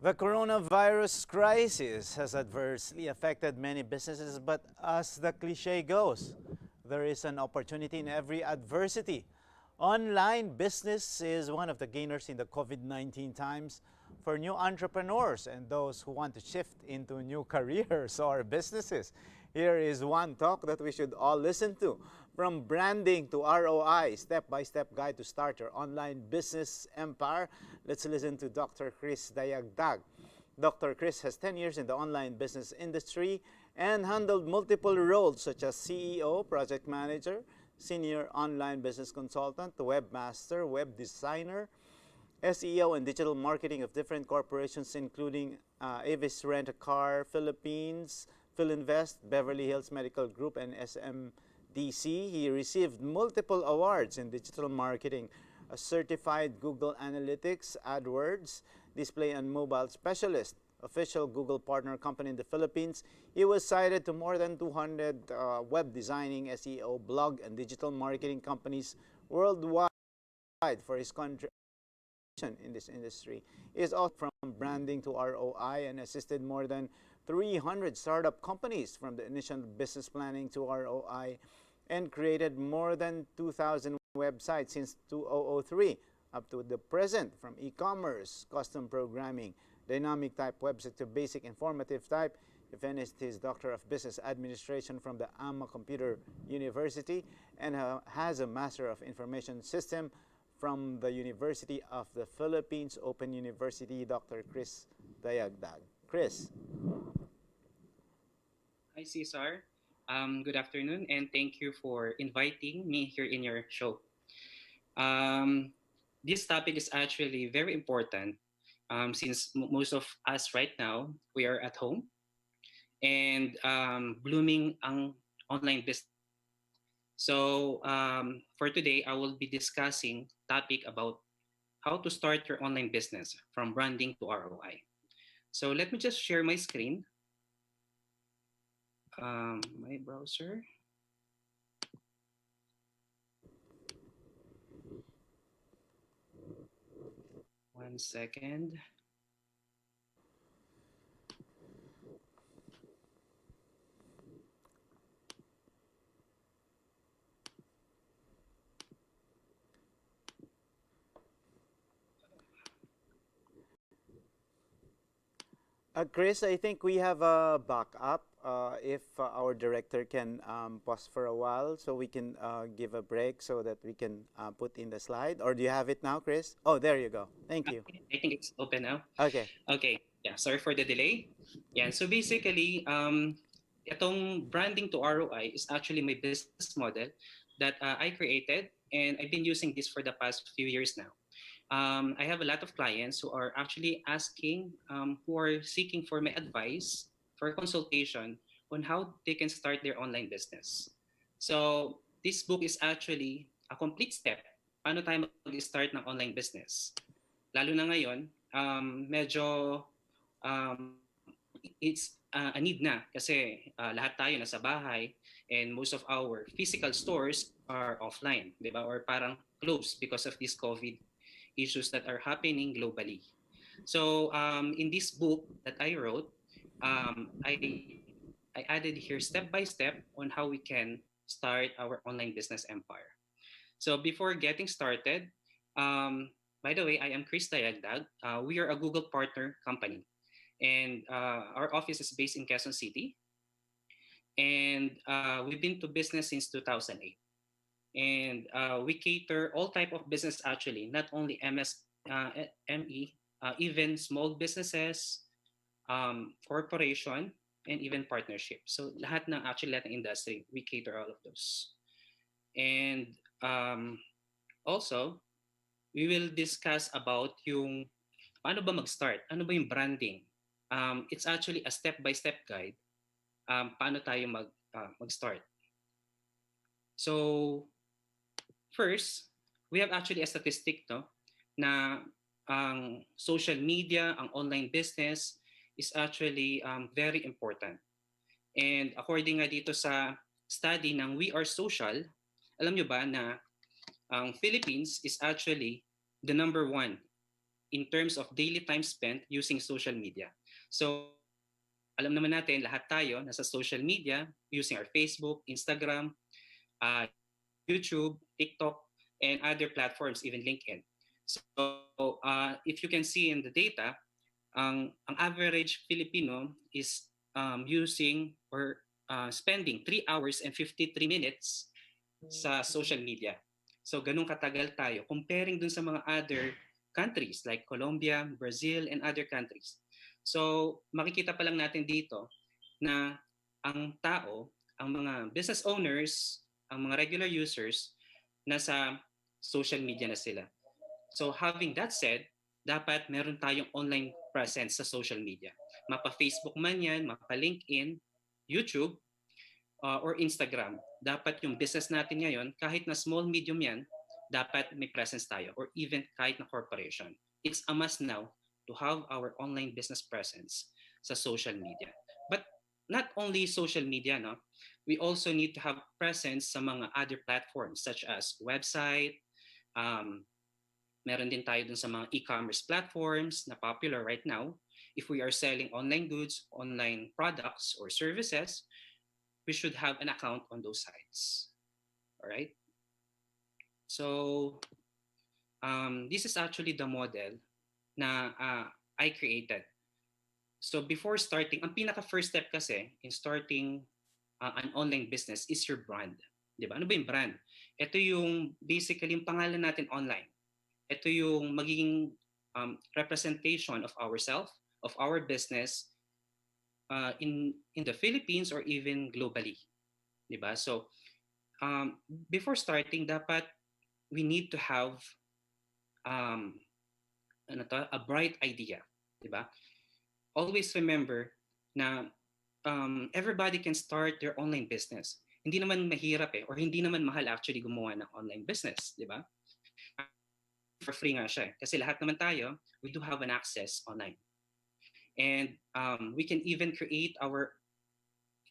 The coronavirus crisis has adversely affected many businesses, but as the cliche goes, there is an opportunity in every adversity. Online business is one of the gainers in the COVID-19 times for new entrepreneurs and those who want to shift into new careers or businesses. Here is one talk that we should all listen to. From branding to ROI, step-by-step guide to start your online business empire. Let's listen to Dr. Chris Dayagdag. Dr. Chris has 10 years in the online business industry and handled multiple roles such as CEO, project manager, senior online business consultant, webmaster, web designer, SEO and digital marketing of different corporations including Avis Rent a Car Philippines, Philinvest, Beverly Hills Medical Group, and SMDC. He received multiple awards in digital marketing, a certified Google Analytics, AdWords, display and mobile specialist, official Google partner company in the Philippines. He was cited to more than 200 web designing, SEO, blog, and digital marketing companies worldwide for his contribution in this industry. He is also from branding to ROI and assisted more than 300 startup companies from the initial business planning to ROI and created more than 2,000 websites since 2003 up to the present, from e-commerce, custom programming, dynamic type website to basic informative type. He finished his Doctor of Business Administration from the AMA Computer University and has a Master of Information System from the University of the Philippines Open University. Dr. Chris Dayagdag. Chris. Hi, Cesar. Good afternoon, and thank you for inviting me here in your show. This topic is actually very important since most of us right now, we are at home and blooming ang online business. So for today, I will be discussing topic about how to start your online business from branding to ROI. So let me just share my screen. My browser. One second. Chris, I think we have a backup. If our director can pause for a while so we can give a break so that we can put in the slide. Or do you have it now, Chris? Oh, there you go. Thank you. I think it's open now. Okay. Okay. Yeah, sorry for the delay. Yeah, so basically, itong branding to ROI is actually my business model that I created, and I've been using this for the past few years now. I have a lot of clients who are actually asking, who are seeking for my advice for consultation on how they can start their online business. So this book is actually a complete step. Paano tayo mag-start ng online business? Lalo na ngayon, medyo it's a need na kasi lahat tayo nasa bahay and most of our physical stores are offline, di ba? Or parang closed because of this COVID issues that are happening globally. So in this book that I wrote, I added here step by step on how we can start our online business empire. So before getting started, by the way, I am Chris Dayagdag. We are a Google partner company, and our office is based in Quezon City. And we've been to business since 2008. And we cater all type of business actually, not only MSME, even small businesses, corporation, and even partnership. So lahat ng actually lahat ng industry, we cater all of those. And also, we will discuss about yung paano ba mag-start, ano ba yung branding. It's actually a step-by-step guide paano tayo mag-start. So first, we have actually a statistic no, na ang social media, ang online business is actually very important. And according nga dito sa study ng We Are Social, alam nyo ba na ang Philippines is actually the number one in terms of daily time spent using social media. So alam naman natin, lahat tayo nasa social media using our Facebook, Instagram, YouTube, TikTok, and other platforms, even LinkedIn. So if you can see in the data, ang average Filipino is using or spending 3 hours and 53 minutes sa social media. So ganun katagal tayo comparing dun sa mga other countries like Colombia, Brazil, and other countries. So makikita pa lang natin dito na ang tao, ang mga business owners, ang mga regular users, nasa social media na sila. So having that said, dapat meron tayong online presence sa social media. Mapa-Facebook man yan, mapa-LinkedIn, YouTube, or Instagram. Dapat yung business natin ngayon, kahit na small, medium yan, dapat may presence tayo, or even kahit na corporation. It's a must now to have our online business presence sa social media. But not only social media, no? We also need to have presence sa mga other platforms such as website, meron din tayo dun sa mga e-commerce platforms na popular right now. If we are selling online goods, online products, or services, we should have an account on those sites. All right? So this is actually the model na I created. So before starting, ang pinaka-first step kasi in starting an online business is your brand. Di ba? Ano ba yung brand? Ito yung basically yung pangalan natin online. Ito yung magiging representation of ourselves, of our business in the Philippines or even globally. Diba? So before starting, dapat we need to have a bright idea. Diba? Always remember na everybody can start their online business. Hindi naman mahirap or hindi naman mahal actually gumawa ng online business. Diba? For free nga siya. Kasi lahat naman tayo, we do have an access online. And we can even create our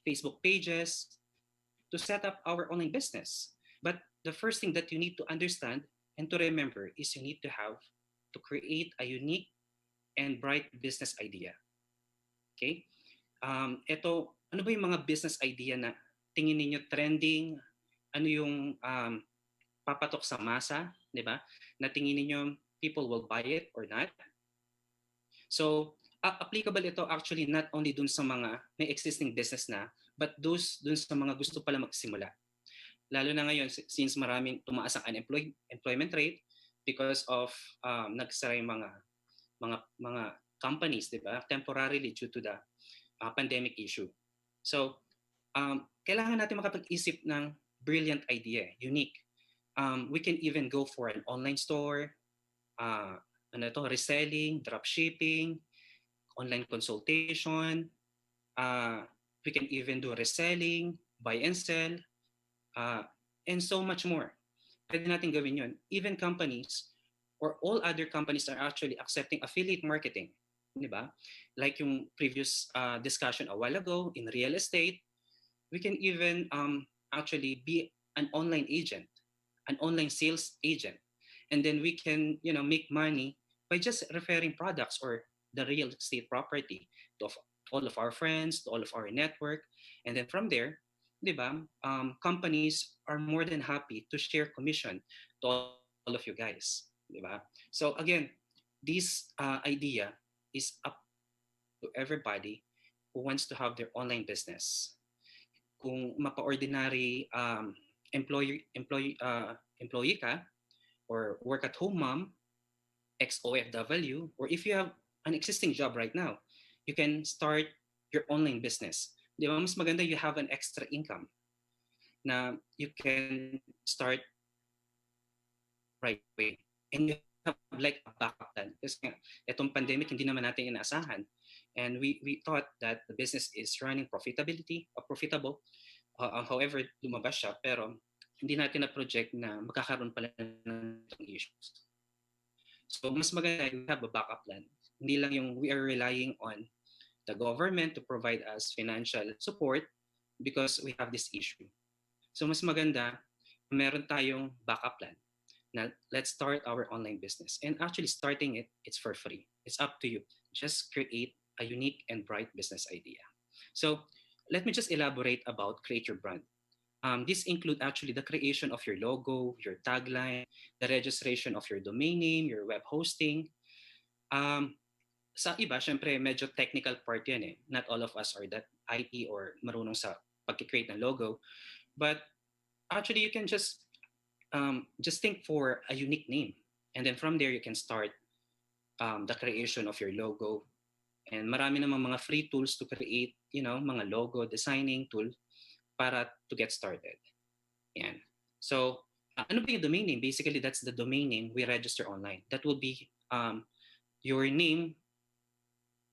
Facebook pages to set up our online business. But the first thing that you need to understand and to remember is you need to create a unique and bright business idea. Okay? Ito, ano ba yung mga business idea na tingin ninyo trending? Ano yung papatok sa masa? Di ba? Na tingin niyo people will buy it or not. So, applicable ito actually not only dun sa mga may existing business na, but dun sa mga gusto pala magsimula. Lalo na ngayon, since maraming tumaas ang employment rate because of nagsara yung mga companies, di ba? Temporarily due to the pandemic issue. So, kailangan natin makapag-isip ng brilliant idea, unique. We can even go for an online store, reselling, dropshipping, online consultation. We can even do reselling, buy and sell, and so much more. Pwede natin gawin yun. Even companies or all other companies are actually accepting affiliate marketing. Diba? Like yung previous discussion a while ago in real estate, we can even actually be an online agent, an online sales agent, and then we can make money by just referring products or the real estate property to all of our friends, to all of our network, and then from there, diba, companies are more than happy to share commission to all of you guys, diba? So again, this idea is up to everybody who wants to have their online business. Kung mapa-ordinary employee ka, or work at home mom, ex-OFW, or if you have an existing job right now, you can start your online business. Di ba? Mas maganda you have an extra income na you can start right away. And you have like a backup plan. Kasi nga, itong pandemic, hindi naman natin inaasahan. And we thought that the business is running profitable. However, lumabas siya, pero hindi natin na-project na magkakaroon pala ng issues. So, mas maganda you have a backup plan. Hindi lang yung we are relying on the government to provide us financial support because we have this issue. So, mas maganda meron tayong backup plan. Now, let's start our online business. And actually, starting it, it's for free. It's up to you. Just create a unique and bright business idea. So, let me just elaborate about create your brand. This include actually the creation of your logo, your tagline, the registration of your domain name, your web hosting. Um, sa iba, syempre, medyo technical part yan eh. Not all of us are that IT or marunong sa pag-create ng logo. But actually, you can just think for a unique name. And then from there, you can start the creation of your logo. And marami namang mga free tools to create, mga logo designing tool para to get started. Yan. So, ano ba yung domain name? Basically, that's the domain name we register online. That will be your name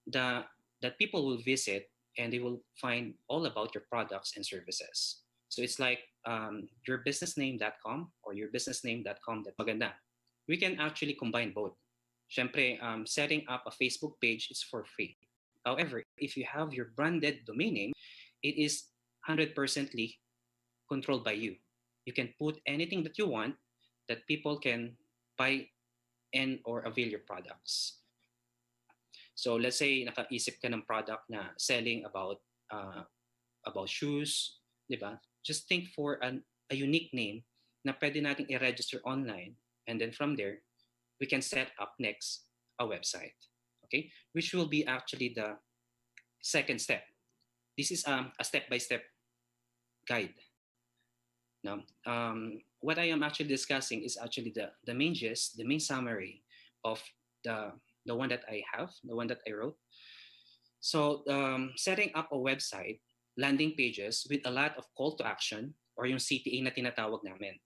that people will visit and they will find all about your products and services. So it's like yourbusinessname.com or yourbusinessname.com. That maganda. We can actually combine both. Siyempre, setting up a Facebook page is for free. However, if you have your branded domain name, it is 100% controlled by you. You can put anything that you want that people can buy and or avail your products. So let's say nakaisip ka ng product na selling about shoes, di ba? Just think for a unique name na pwede nating i-register online, and then from there we can set up next a website. Okay? Which will be actually the second step. This is a step-by-step guide. Now, what I am actually discussing is actually the main gist, the main summary of the one that I have, the one that I wrote. So, setting up a website, landing pages with a lot of call to action, or yung CTA na tinatawag namin,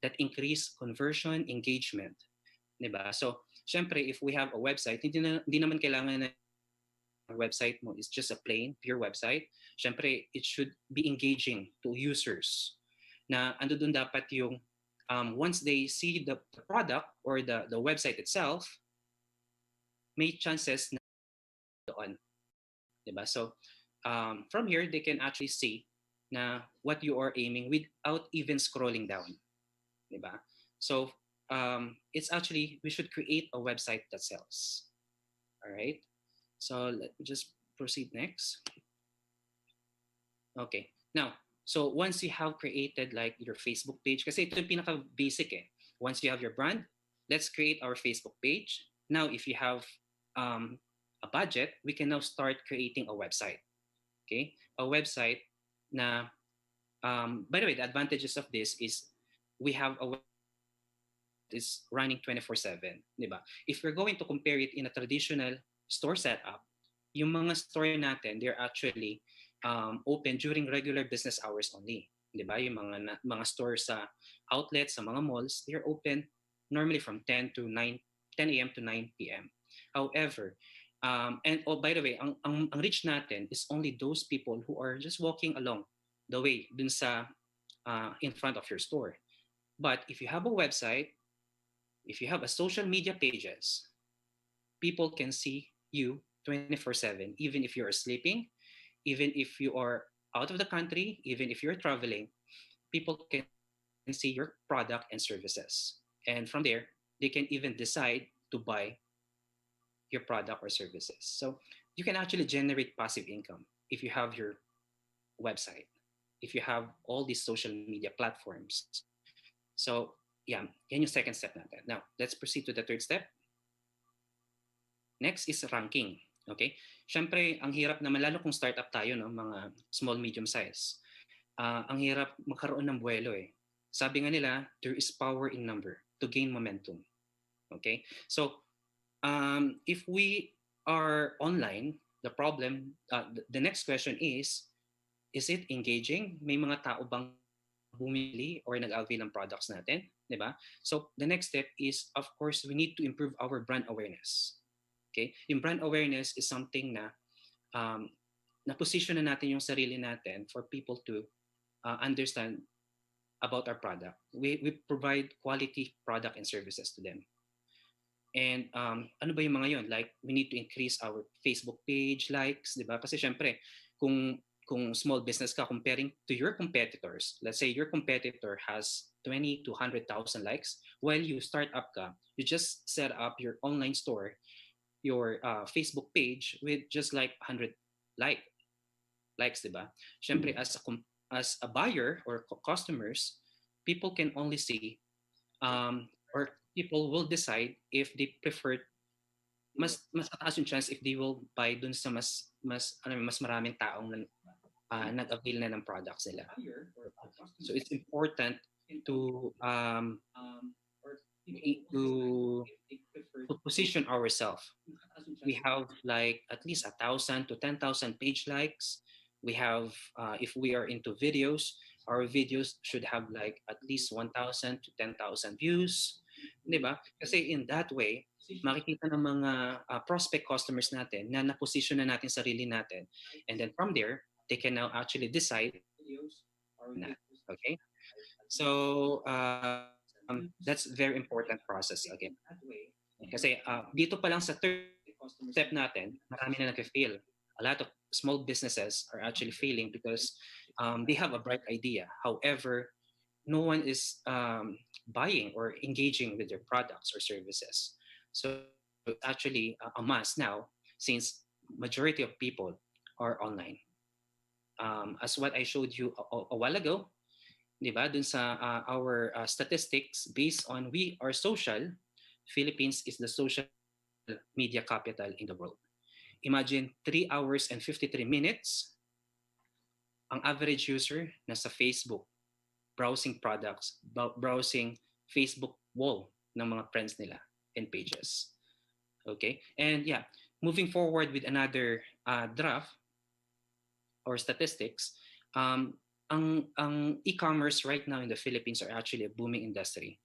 that increase conversion, engagement. Diba? So, syempre, if we have a website, hindi naman kailangan na website mo is just a plain, pure website. Syempre, it should be engaging to users. Na ando dun dapat yung, once they see the product or the website itself, may chances na doon. Diba? So, from here, they can actually see na what you are aiming without even scrolling down. Diba? So, it's actually, we should create a website that sells. All right? So, let me just proceed next. Okay. Now, so once you have created like your Facebook page, kasi ito yung pinaka-basic eh. Once you have your brand, let's create our Facebook page. Now, if you have a budget, we can now start creating a website. Okay? A website na, by the way, the advantages of this is we have a website is running 24/7, diba? If we're going to compare it in a traditional store setup, yung mga store natin, they're actually open during regular business hours only, diba? Yung mga stores sa outlets, sa mga malls, they're open normally from 10 a.m. to 9 p.m. However, and by the way, ang reach natin is only those people who are just walking along the way dun sa in front of your store. But if you have a website, if you have a social media pages, people can see you 24/7, even if you're sleeping, even if you are out of the country, even if you're traveling, people can see your product and services. And from there, they can even decide to buy your product or services. So you can actually generate passive income if you have your website, if you have all these social media platforms. So yeah, yan yung second step natin. Now, let's proceed to the third step. Next is ranking. Okay? Siyempre, ang hirap naman, lalo kung startup tayo, no, mga small, medium size. Ang hirap magkaroon ng buwelo eh. Sabi nga nila, there is power in number to gain momentum. Okay? So, if we are online, the problem, the next question is it engaging? May mga tao bang bumili or nag-avail ng products natin? Diba? So, the next step is, of course, we need to improve our brand awareness. Okay? Yung brand awareness is something na na-position na natin yung sarili natin for people to understand about our product. We provide quality product and services to them. And ano ba yung mga yon? Like, we need to increase our Facebook page likes, di ba? Kasi syempre, kung small business ka comparing to your competitors, let's say your competitor has 20 to 100,000 likes. While you start up ka, you just set up your online store, your Facebook page with just like 100 like likes, diba? Syempre, as a buyer or customers, people can only see or people will decide if they prefer mas mataas yung chance if they will buy dun sa mas maraming taong nag-avail na ng products nila. So it's important to to to position ourselves. We have like at least 1,000 to 10,000 page likes. We have if we are into videos, our videos should have like at least 1,000 to 10,000 views, 'di ba? Kasi in that way, makikita ng mga prospect customers natin na na-position na natin sarili natin, and then from there they can now actually decide na. Okay, so that's very important process again. Kasi dito pa lang sa third step natin, marami na nag-fail. A lot of small businesses are actually failing because they have a bright idea. However, no one is buying or engaging with their products or services. So it's actually a must now since majority of people are online. As what I showed you a while ago, di ba, dun sa our statistics based on we are social, Philippines is the social media capital in the world. Imagine 3 hours and 53 minutes ang average user nasa Facebook browsing products, browsing Facebook wall ng mga friends nila and pages. Okay? And yeah, moving forward with another draft or statistics, ang e-commerce right now in the Philippines are actually a booming industry.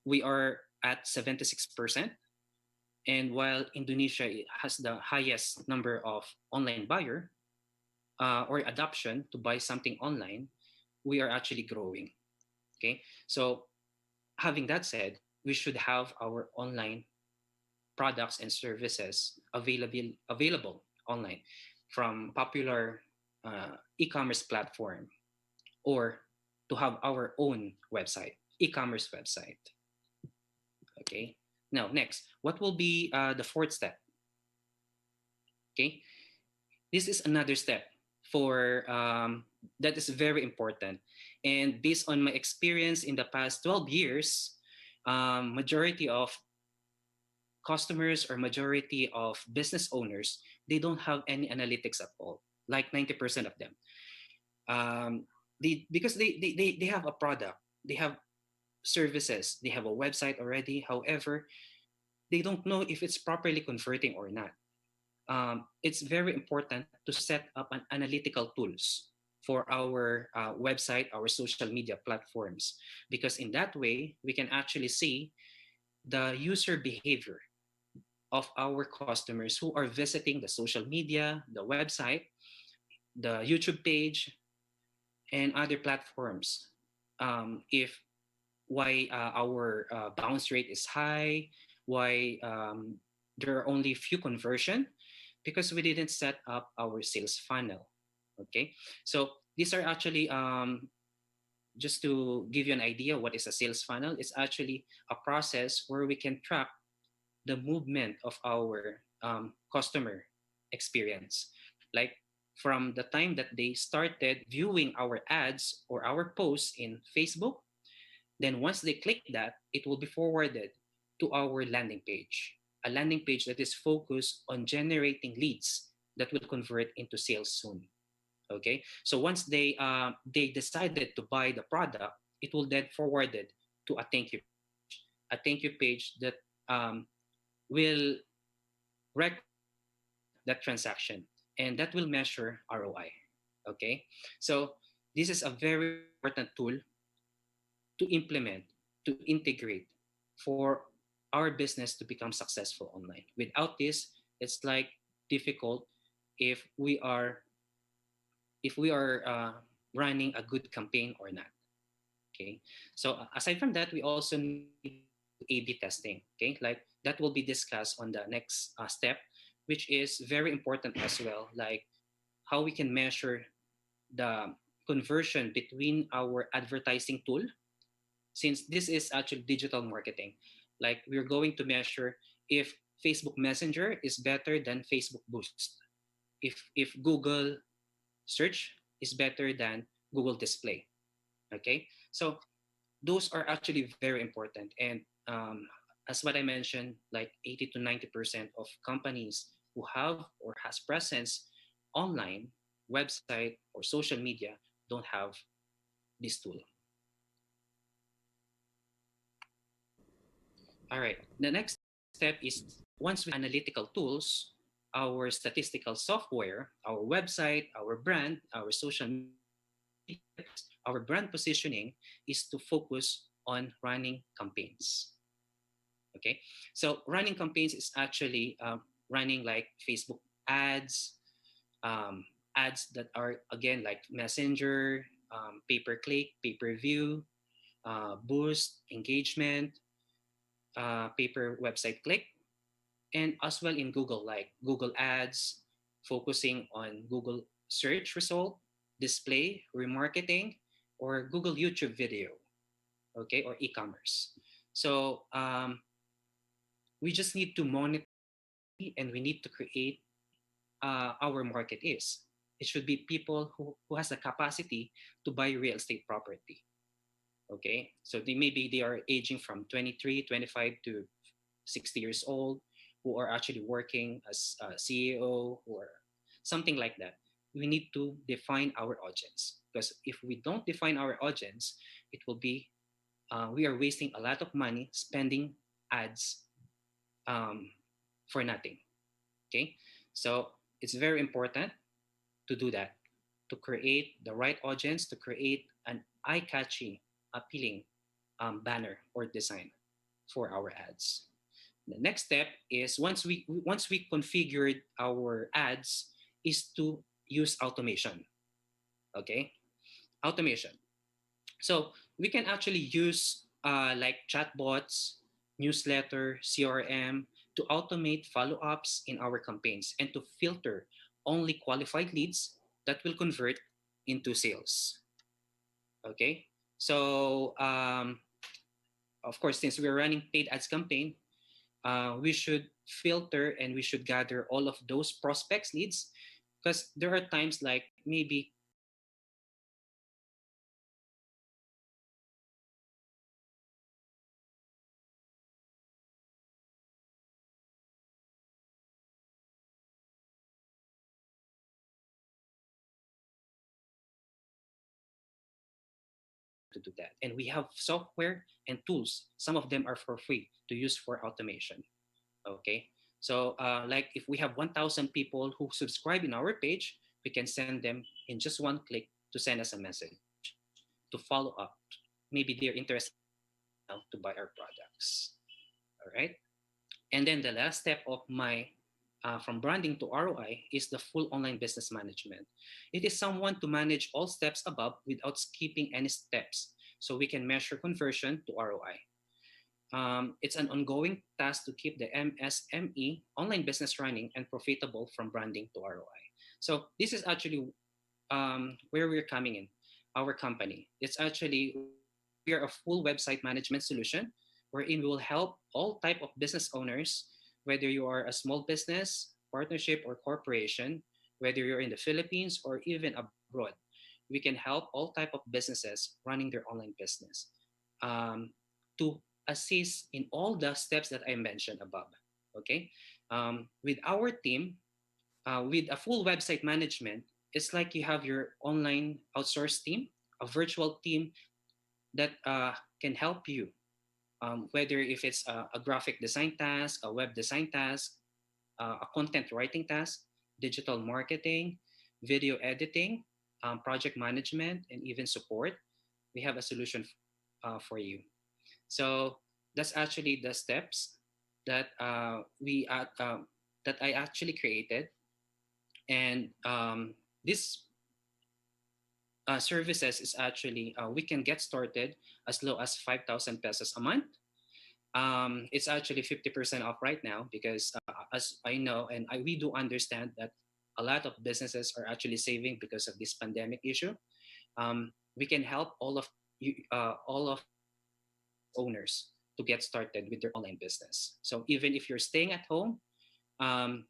We are at 76%. And while Indonesia has the highest number of online buyer or adoption to buy something online, we are actually growing. Okay, so having that said, we should have our online products and services available online from popular e-commerce platform or to have our own website, e-commerce website. Okay. Now, next, what will be the fourth step? Okay, this is another step for that is very important. And based on my experience in the past 12 years, majority of customers or majority of business owners, they don't have any analytics at all, like 90% of them. Because they have a product, they have services, they have a website already. However, they don't know if it's properly converting or not. It's very important to set up an analytical tools for our website, our social media platforms, because in that way we can actually see the user behavior of our customers who are visiting the social media, the website, the YouTube page, and other platforms. If why our bounce rate is high, why there are only few conversion, because we didn't set up our sales funnel. Okay, so these are actually just to give you an idea what is a sales funnel. It's actually a process where we can track the movement of our customer experience, like from the time that they started viewing our ads or our posts in Facebook. Then once they click that, it will be forwarded to our landing page, a landing page that is focused on generating leads that will convert into sales soon. Okay, so once they decided to buy the product, it will then forwarded to a thank you page that will record that transaction, and that will measure ROI. Okay, so this is a very important tool to implement, to integrate for our business to become successful online. Without this, it's like difficult if we are running a good campaign or not. Okay, so aside from that, we also need A/B testing. Okay, like that will be discussed on the next step, which is very important as well, like how we can measure the conversion between our advertising tool since this is actually digital marketing. Like we're going to measure if Facebook Messenger is better than Facebook Boost, if Google search is better than Google Display. Okay, so those are actually very important. And as what I mentioned, like 80 to 90% of companies who have or has presence online, website or social media don't have this tool. All right. The next step is once we analytical tools, our statistical software, our website, our brand, our social media, our brand positioning is to focus on running campaigns. Okay. So running campaigns is actually running like Facebook ads, um, ads that are again like Messenger, pay per click, pay per view, boost engagement, paper website click, and as well in Google, like Google Ads, focusing on Google search result, display, remarketing, or Google YouTube video, okay, or e-commerce. So we just need to monitor and we need to create our market is. It should be people who has the capacity to buy real estate property. Okay, so maybe they are aging from 23, 25 to 60 years old, who are actually working as a CEO or something like that. We need to define our audience, because if we don't define our audience, it will be we are wasting a lot of money spending ads um, for nothing. Okay, so it's very important to do that, to create the right audience, to create an eye-catching, appealing banner or design for our ads. The next step is once we configured our ads is to use automation. Okay, automation. So we can actually use like chatbots, newsletter, CRM to automate follow-ups in our campaigns and to filter only qualified leads that will convert into sales. Okay, so of course, since we're running paid ads campaign, we should filter and we should gather all of those prospects leads, because there are times like maybe to do that. And we have software and tools. Some of them are for free to use for automation. Okay. So like if we have 1,000 people who subscribe in our page, we can send them in just one click to send us a message to follow up. Maybe they're interested now to buy our products. All right. And then the last step of my from branding to ROI is the full online business management. It is someone to manage all steps above without skipping any steps, so we can measure conversion to ROI. It's an ongoing task to keep the MSME online business running and profitable from branding to ROI. So this is actually where we're coming in, our company. It's actually we are a full website management solution wherein we will help all type of business owners, whether you are a small business, partnership, or corporation, whether you're in the Philippines or even abroad. We can help all type of businesses running their online business to assist in all the steps that I mentioned above. Okay, with our team, with a full website management, it's like you have your online outsourced team, a virtual team that can help you, whether if it's a graphic design task, a web design task, a content writing task, digital marketing, video editing, project management, and even support. We have a solution for you. So that's actually the steps that that I actually created, and this services is actually we can get started as low as 5,000 pesos a month. It's actually 50% off right now because as I know and we do understand that a lot of businesses are actually saving because of this pandemic issue. We can help all of you, all of owners to get started with their online business. So even if you're staying at home, um,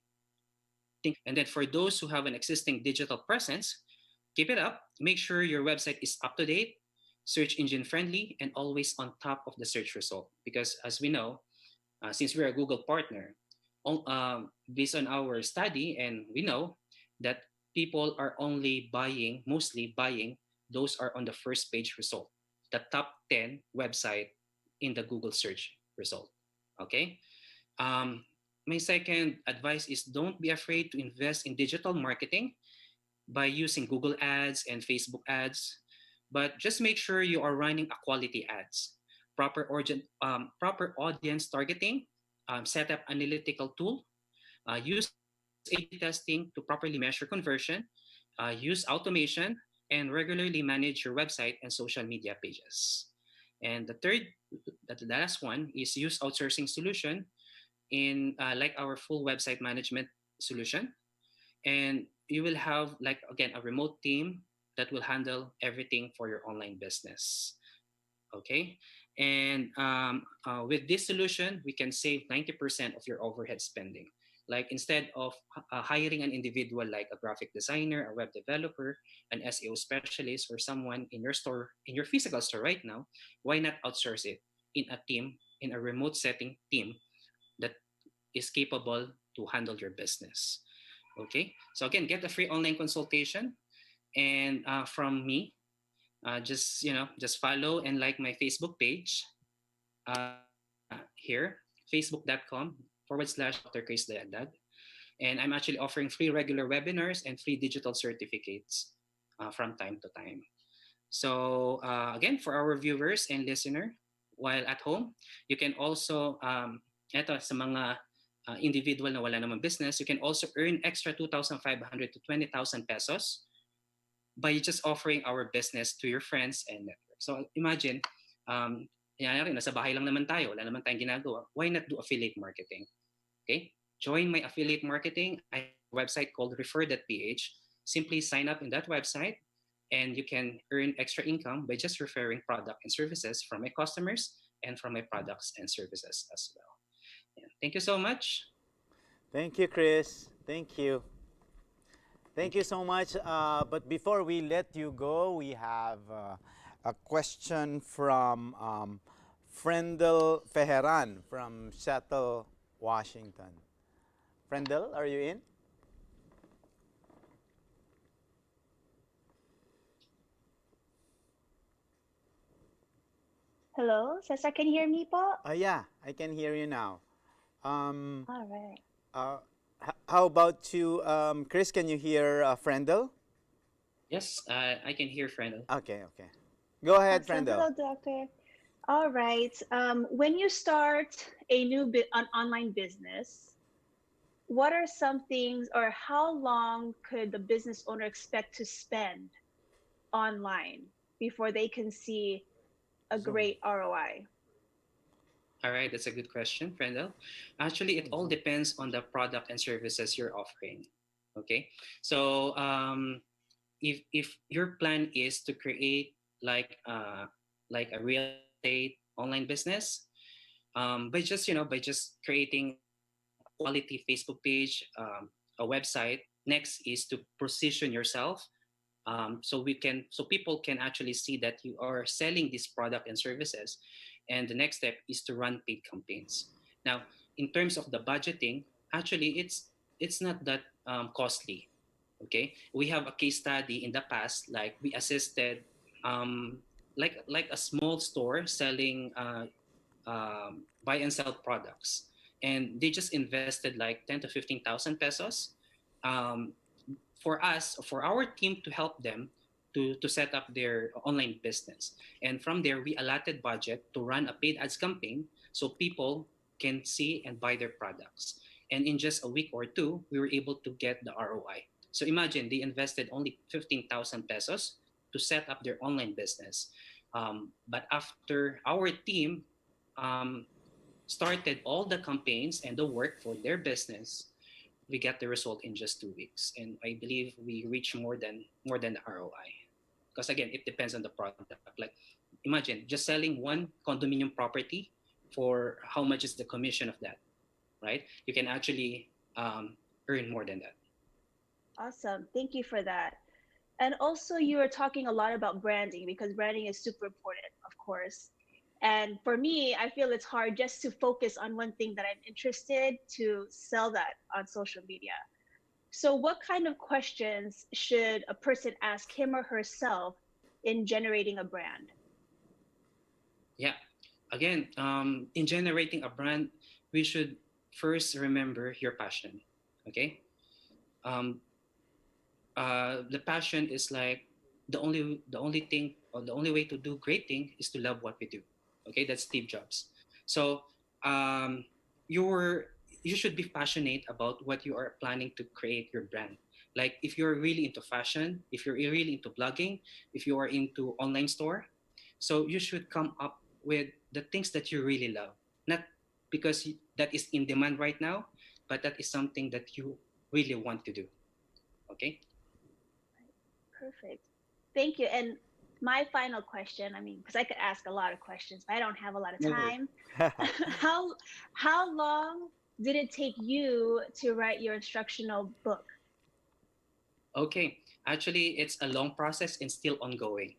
and then for those who have an existing digital presence, keep it up. Make sure your website is up to date, search engine friendly, and always on top of the search result. Because as we know, since we're a Google partner, based on our study, and we know that people are only buying, mostly buying, those are on the first page result, the top 10 website in the Google search result. Okay. Um, my second advice is don't be afraid to invest in digital marketing by using Google ads and Facebook ads, but just make sure you are running a quality ads, proper audience targeting, set up analytical tool, use A/B testing to properly measure conversion, use automation, and regularly manage your website and social media pages. And the last one is use outsourcing solution in like our full website management solution, and you will have like again a remote team that will handle everything for your online business. Okay. And with this solution we can save 90% of your overhead spending. Like instead of hiring an individual like a graphic designer, a web developer, an SEO specialist, or someone in your store, in your physical store right now, why not outsource it in a team, in a remote setting team that is capable to handle your business. Okay, so again, get a free online consultation, and from me, just just follow and like my Facebook page here, facebook.com/Dr. Chris Dayagdag. And I'm actually offering free regular webinars and free digital certificates from time to time. So again, for our viewers and listener, while at home, you can also, eto sa mga individual na wala namang business, you can also earn extra 2,500 to 20,000 pesos by just offering our business to your friends and network. So imagine, nasa bahay lang naman tayo, wala naman tayong ginagawa. Why not do affiliate marketing? Okay, join my affiliate marketing. I have a website called refer.ph. Simply sign up in that website, and you can earn extra income by just referring product and services from my customers and from my products and services as well. Yeah. Thank you so much. Thank you, Chris. Thank you. Thank Thank you you. so much. But before we let you go, we have a question from Frendel Feheran from Seattle, Washington. Frendel, are you in? Hello, Cesar, can you hear me po? Yeah, I can hear you now. Um, All right. uh, how about you, Chris? Can you hear Frendel? Yes, I can hear Fernando. Okay, okay. Go ahead, Awesome. Frendel. Hello, doctor. All right. When you start a an online business, what are some things, or how long could the business owner expect to spend online before they can see a Zoom. great ROI? All right, that's a good question, Fernando. Actually, it all Zoom. depends on the product and services you're offering. Okay, so if your plan is to create like a real estate online business, by just by just creating a quality Facebook page, a website. Next is to position yourself, so people can actually see that you are selling this product and services. And the next step is to run paid campaigns. Now, in terms of the budgeting, actually it's not that costly. Okay, we have a case study in the past, like we assisted um, like a small store selling buy and sell products, and they just invested like 10 to 15,000 pesos, um, for our team to help them to set up their online business. And from there we allotted budget to run a paid ads campaign so people can see and buy their products. And in just a week or two we were able to get the ROI. So imagine they invested only 15,000 pesos to set up their online business. But after our team um, started all the campaigns and the work for their business, we get the result in just 2 weeks, and I believe we reach more than the ROI. Because again, it depends on the product. Like imagine just selling one condominium property, for how much is the commission of that, right? You can actually earn more than that. Awesome. Thank you for that. And also, you were talking a lot about branding because branding is super important, of course. And for me, I feel it's hard just to focus on one thing that I'm interested to sell that on social media. So, what kind of questions should a person ask him or herself in generating a brand? Yeah. Again, in generating a brand, we should first remember your passion. Okay. Um, the passion is like the only thing, or the only way to do great thing is to love what we do. Okay, that's Steve Jobs. So um, you're you should be passionate about what you are planning to create your brand. Like if you're really into fashion, if you're really into blogging, if you are into online store, so you should come up with the things that you really love, not because that is in demand right now, but that is something that you really want to do. Okay. Perfect. Thank you. And my final question, I mean, because I could ask a lot of questions, but I don't have a lot of No worries. time. how how long did it take you to write your instructional book? Okay, actually, it's a long process and still ongoing.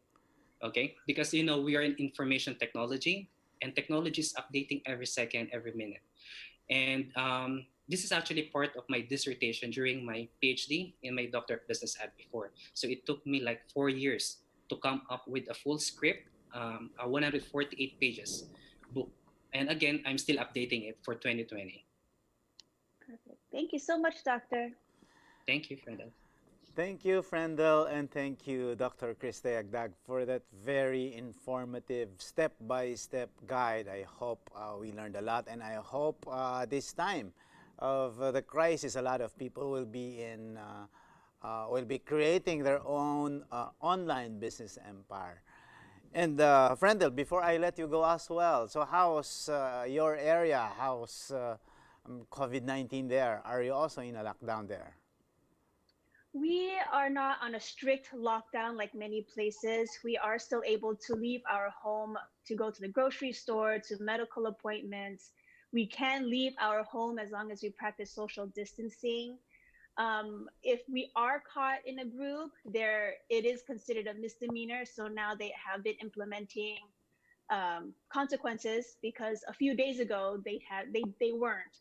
Okay, because we are in information technology, and technology is updating every second, every minute. And this is actually part of my dissertation during my PhD in my Doctor of Business ad before. So it took me like 4 years to come up with a full script, a 148 pages book. And again, I'm still updating it for 2020. Perfect. Thank you so much, Doctor. Thank you for that. Thank you, Frendel, and thank you, Dr. Chris Agdag, for that very informative step-by-step guide. I hope we learned a lot, and I hope this time of the crisis, a lot of people will be creating their own online business empire. And Frendel, before I let you go as well, so how's your area? How's COVID-19 there? Are you also in a lockdown there? We are not on a strict lockdown like many places. We are still able to leave our home to go to the grocery store, to medical appointments. We can leave our home as long as we practice social distancing. If we are caught in a group, it is considered a misdemeanor. So now they have been implementing consequences because a few days ago they weren't.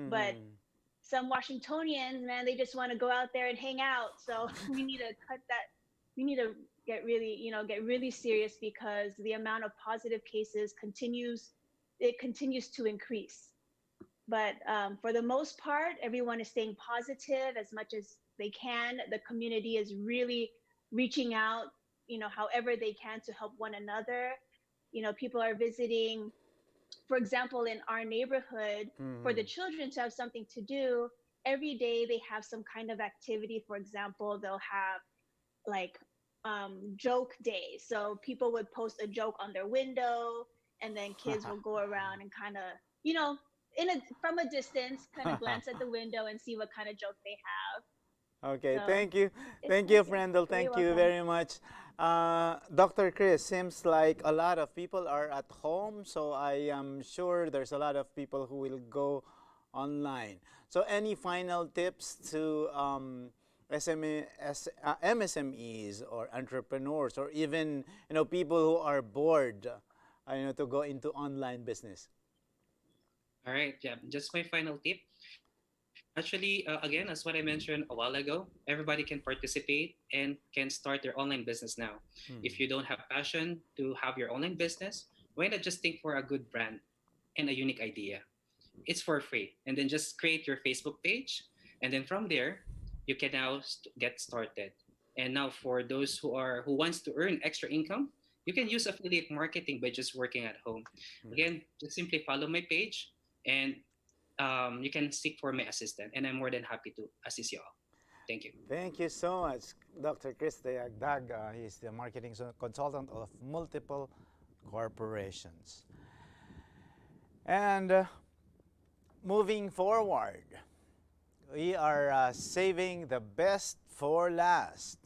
But Mm-hmm. some Washingtonians, man, they just want to go out there and hang out. So we need to cut that. We need to get really serious because the amount of positive cases continues to increase. But for the most part, everyone is staying positive as much as they can. The community is really reaching out, however they can to help one another. People are visiting, for example, in our neighborhood, for Mm-hmm. the children to have something to do. Every day they have some kind of activity. For example, they'll have like joke day. So people would post a joke on their window, and then kids will go around and kind of, from a distance, kind of glance at the window and see what kind of joke they have. Okay, So thank you. it's Thank you, nice. Yeah, Frendel. you're Thank you welcome. very much. Dr. Chris, seems like a lot of people are at home, so I am sure there's a lot of people who will go online. So any final tips to MSMEs or entrepreneurs or even people who are bored to go into online business? All right, yeah, just my final tip. Actually, again, as what I mentioned a while ago, everybody can participate and can start their online business now. Hmm. If you don't have passion to have your online business, why not just think for a good brand and a unique idea? It's for free. And then just create your Facebook page. And then from there, you can now get started. And now for those who wants to earn extra income, you can use affiliate marketing by just working at home. Again, just simply follow my page, and you can seek for my assistant, and I'm more than happy to assist you all. Thank you. Thank you so much, Dr. Chris Agdag. He's the marketing consultant of multiple corporations. And moving forward, we are saving the best for last.